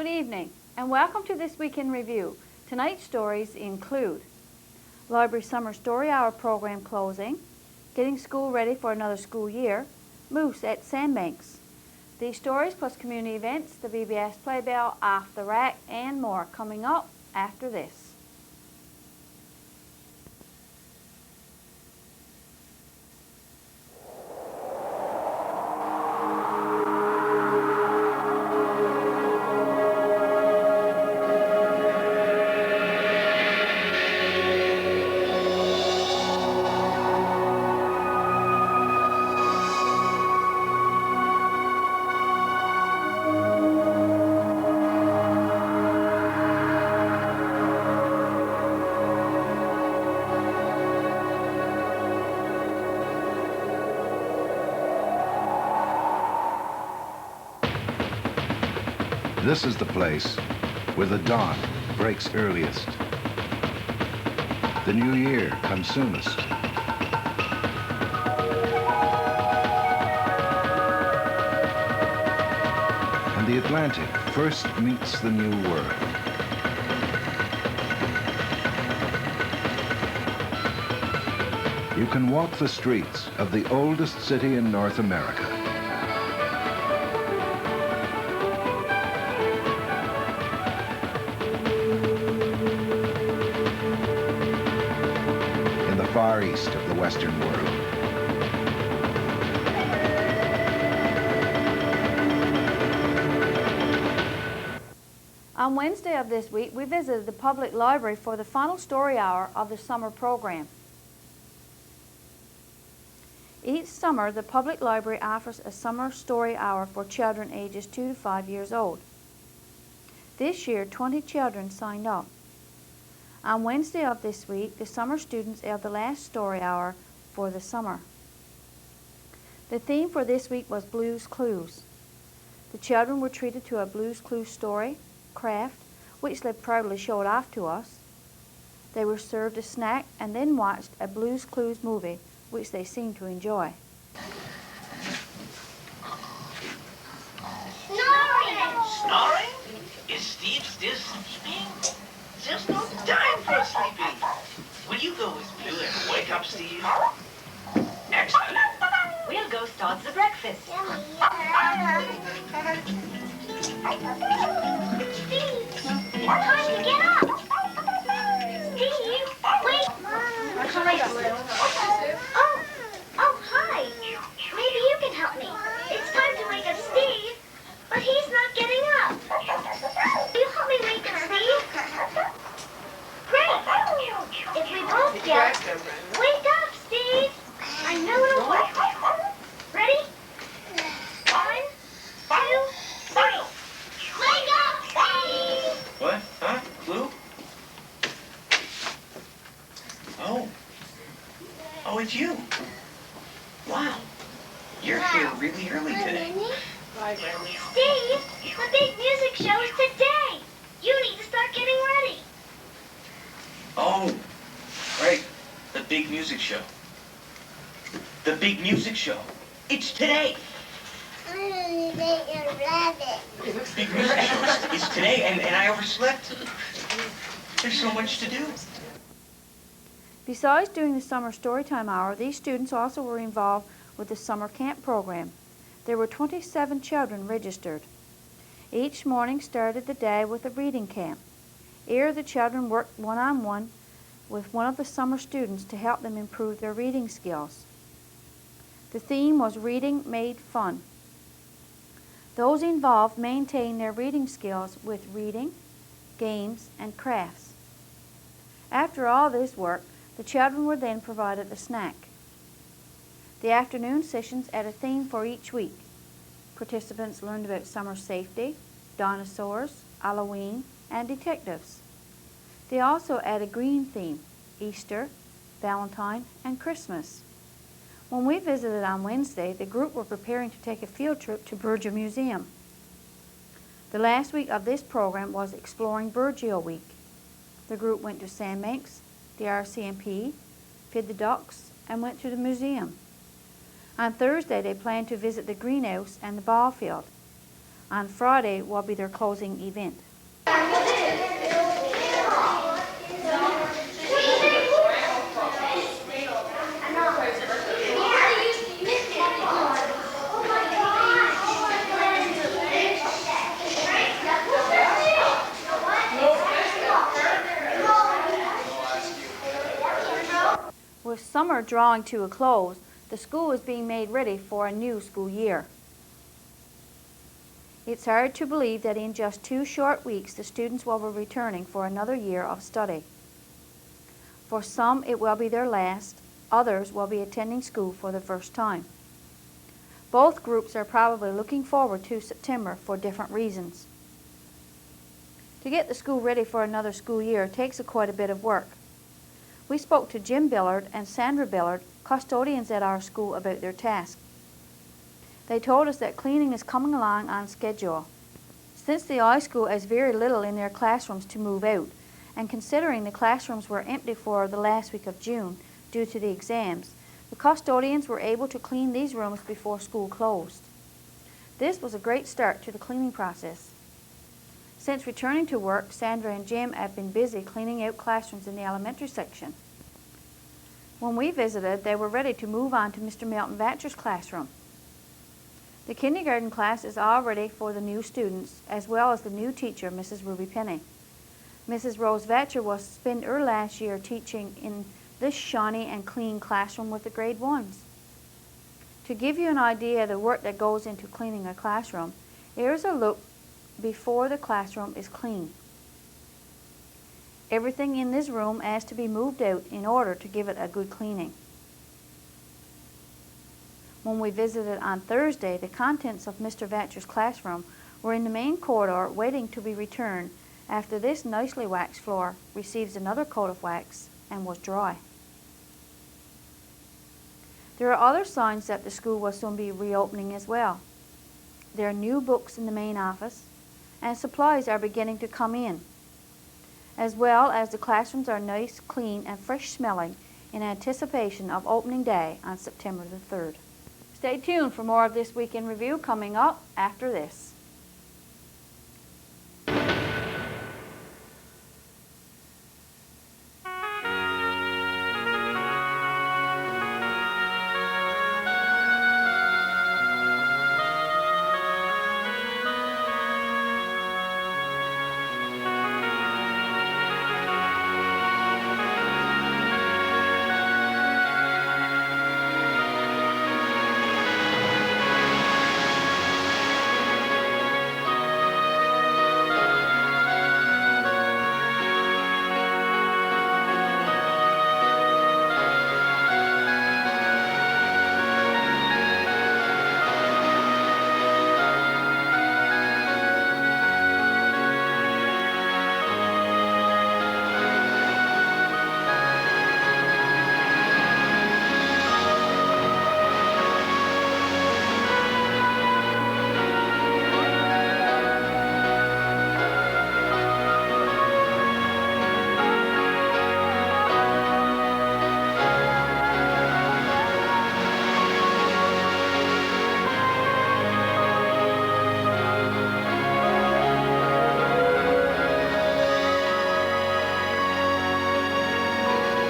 Good evening and welcome to this Week in Review. Tonight's stories include Library Summer Story Hour program closing, getting school ready for another school year, moose at Sandbanks. These stories plus community events, the VBS Playbell, Off the Rack, and more coming up after this. This is the place where the dawn breaks earliest. The new year comes soonest. And the Atlantic first meets the new world. You can walk the streets of the oldest city in North America. Far east of the Western world. On Wednesday of this week, we visited the public library for the final story hour of the summer program. Each summer, the public library offers a summer story hour for children ages 2 to 5 years old. This year, 20 children signed up. On Wednesday of this week, the summer students held the last story hour for the summer. The theme for this week was Blues Clues. The children were treated to a Blues Clues story, craft, which they proudly showed off to us. They were served a snack and then watched a Blues Clues movie, which they seemed to enjoy. Snoring? Is Steve still sleeping? There's no time for sleeping. Will you go with Blue and wake up Steve? Excellent. We'll go start the breakfast. Steve, time to get up. Steve, wait. Oh, hi. Maybe you can help me. It's time to wake up Steve, but he's not getting up. Will you help me wake up Steve? Great. If we both yell, wake up, Steve. I know it'll work. Ready? 1, 2, 3. Wake up, Steve. What? Huh? Blue? Oh, it's you. Wow. You're here really early today. Steve, the big music show is today. You need to start getting ready. Oh, right. The big music show. The big music show. It's today. Big music show is today, and I overslept. There's so much to do. Besides doing the summer storytime hour, these students also were involved with the summer camp program. There were 27 children registered. Each morning started the day with a reading camp. Here the children worked one-on-one with one of the summer students to help them improve their reading skills. The theme was Reading Made Fun. Those involved maintained their reading skills with reading, games, and crafts. After all this work, the children were then provided a snack. The afternoon sessions had a theme for each week. Participants learned about summer safety, dinosaurs, Halloween, and detectives. They also had a green theme, Easter, Valentine, and Christmas. When we visited on Wednesday, the group were preparing to take a field trip to Burgeo Museum. The last week of this program was Exploring Burgeo Week. The group went to Sandbanks, the RCMP, fed the ducks, and went to the museum. On Thursday, they planned to visit the greenhouse and the ball field. On Friday will be their closing event. With summer drawing to a close, the school is being made ready for a new school year. It's hard to believe that in just 2 short weeks the students will be returning for another year of study. For some it will be their last, others will be attending school for the first time. Both groups are probably looking forward to September for different reasons. To get the school ready for another school year takes quite a bit of work. We spoke to Jim Billard and Sandra Billard, custodians at our school, about their task. They told us that cleaning is coming along on schedule. Since the high school has very little in their classrooms to move out, and considering the classrooms were empty for the last week of June due to the exams, the custodians were able to clean these rooms before school closed. This was a great start to the cleaning process. Since returning to work, Sandra and Jim have been busy cleaning out classrooms in the elementary section. When we visited, they were ready to move on to Mr. Milton Vatcher's classroom. The kindergarten class is all ready for the new students, as well as the new teacher, Mrs. Ruby Penny. Mrs. Rose Vatcher was spent her last year teaching in this shiny and clean classroom with the grade 1s. To give you an idea of the work that goes into cleaning a classroom, here's a look before the classroom is clean. Everything in this room has to be moved out in order to give it a good cleaning. When we visited on Thursday, the contents of Mr. Vatcher's classroom were in the main corridor waiting to be returned after this nicely waxed floor receives another coat of wax and was dry. There are other signs that the school will soon be reopening as well. There are new books in the main office, and supplies are beginning to come in, as well as the classrooms are nice, clean, and fresh smelling in anticipation of opening day on September the 3rd. Stay tuned for more of This Week in Review coming up after this.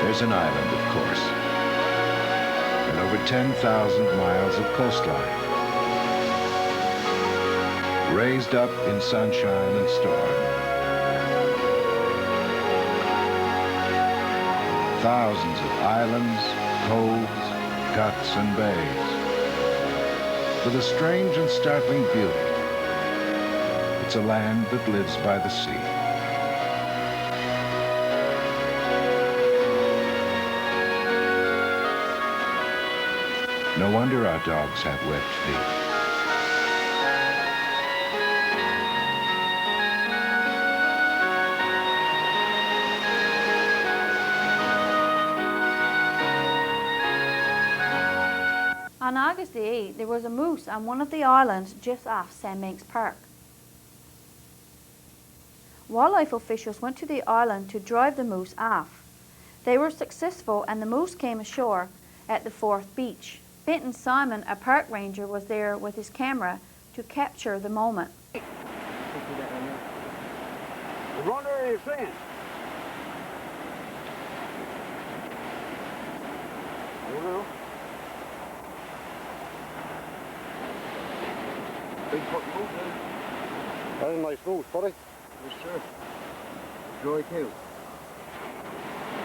There's an island, of course, and over 10,000 miles of coastline, raised up in sunshine and storm. Thousands of islands, coves, guts, and bays, with a strange and startling beauty. It's a land that lives by the sea. No wonder our dogs have webbed feet. On August the 8th, there was a moose on one of the islands just off Sandbanks Park. Wildlife officials went to the island to drive the moose off. They were successful and the moose came ashore at the 4th beach. Benton Simon, a park ranger, was there with his camera to capture the moment. The runner is in. Big fucking move, dude. That's a nice move, buddy. Yes, sir. Joy too.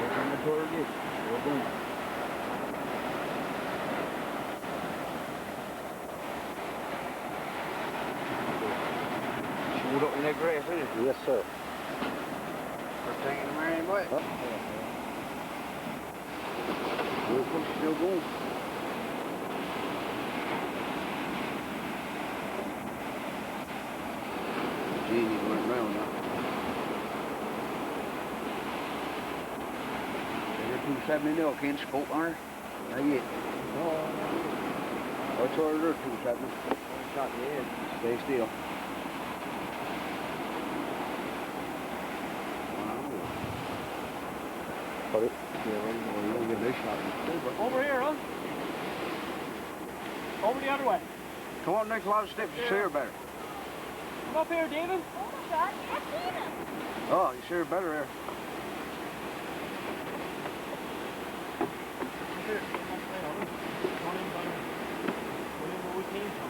We're on the tour again. We're going. Shoot up in that grass, isn't it? Yes, sir. First thing in the morning, boy. Still going. Genie went round now. They're 270 now, can't scope on her. Not yet. That's all they're 270. Shot in the head. Stay still. Put it. Yeah, you don't get this shot. Over here, huh? Over the other way. Come on, next lot of steps. You see her better. Come up here, David. Oh my God, I've seen him. Oh, you see her better there.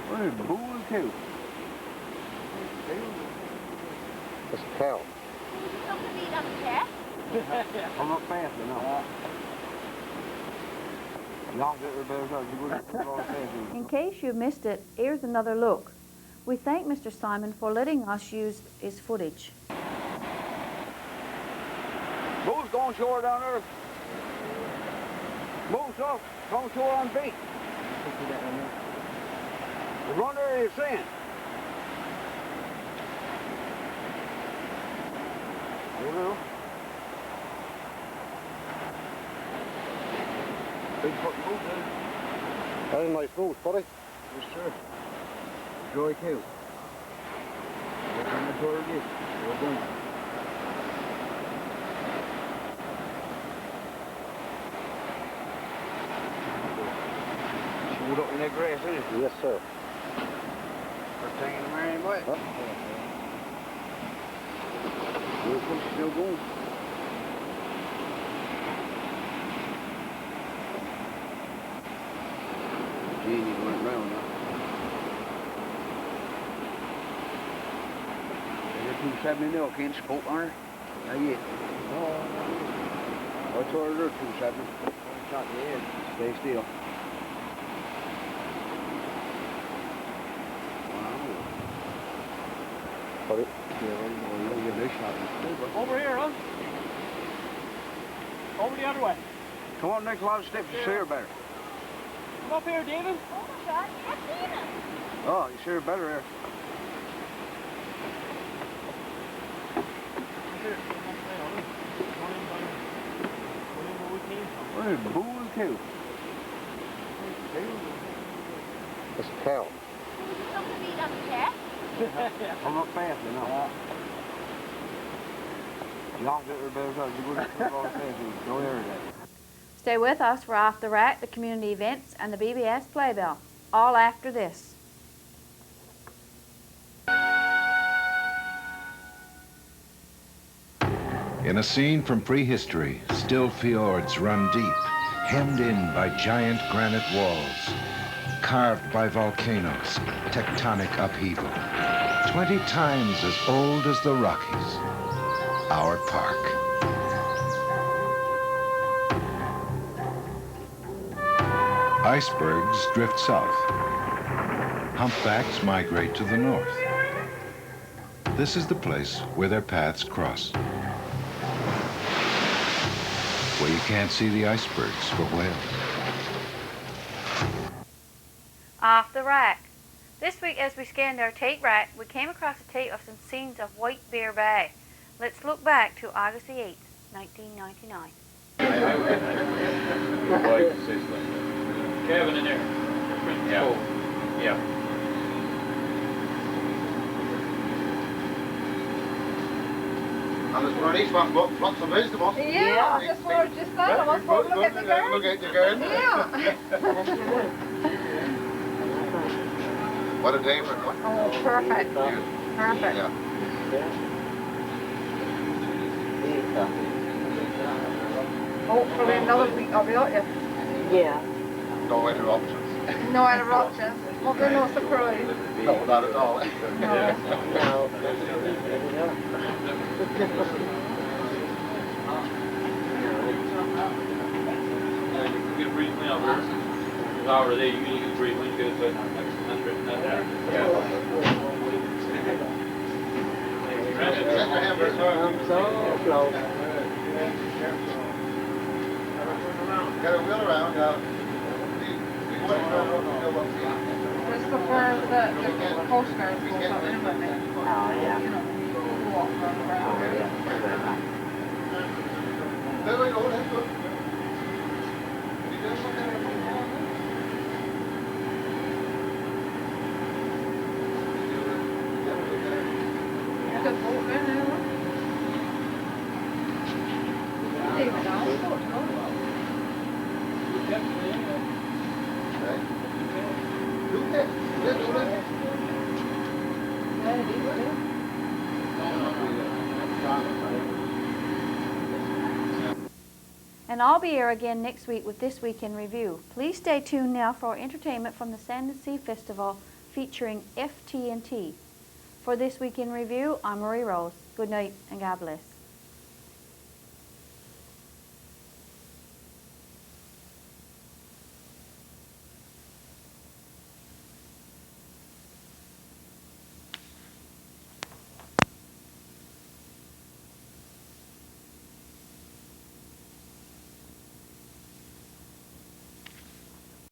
Where did bull too? That's a cow. Something to eat on the cat? I'm not fast enough. Y'all get her better so you wouldn't put all the fast in. In case you missed it, here's another look. We thank Mr. Simon for letting us use his footage. Bull's going shore down there. Bull's off, going shore on beat. The runner is in. Big fucking move, dude. That's a nice move, buddy. Yes, sir. Joy too. We're on the tour again. We're going. Shoot up in that grass, isn't it? Yes, sir. First thing in the morning, boy. Still going. Genie went round now. They're 270 now, can't scope on her. Not yet. That's all they're 270. Shot in the head. Stay still. Put it. Yeah, you don't get this shot. Over here, huh? Over the other way. Come on, next lot of steps. You see her better. Come up here, David. Oh my God, I've seen him. Oh, you see her better there. Where did bull too? That's a cow. Something to eat on the cat? I'm not fast enough. Y'all get her better so you wouldn't put all the fast in. Go there today. Stay with us for Off the Rack, the community events, and the BBS Playbill, all after this. In a scene from prehistory, still fjords run deep, hemmed in by giant granite walls, carved by volcanoes, tectonic upheaval, 20 times as old as the Rockies, our park. Icebergs drift south. Humpbacks migrate to the north. This is the place where their paths cross. Where you can't see the icebergs for whales. Off the Rack. This week as we scanned our tape rack, we came across a tape of some scenes of White Bear Bay. Let's look back to August the 8th, 1999. Cabin in there. Yeah. Yeah. And there's one of these ones, lots of vegetables. Yeah, that's what I was just saying. I was supposed to look at the garden. Look at the garden. Yeah. What a day for it. Oh, perfect. Perfect. Yeah. Oh, probably another week I'll be out here. Yeah. No interruptions. No interruptions. Won't be no surprise. No, not at all. No. You get free clean up here. However, they usually get free when you get it, that's written that there. I'm so close. Got a wheel around. Christopher, the postcards will come in with me. Oh, yeah. You know, walk around. There we go, that's good. You could vote in there. David, I'll vote, no? Yeah, it is, yeah. And I'll be here again next week with This Week in Review. Please stay tuned now for entertainment from the Sand and Sea Festival featuring FT&T. For This Week in Review, I'm Marie Rose. Good night and God bless.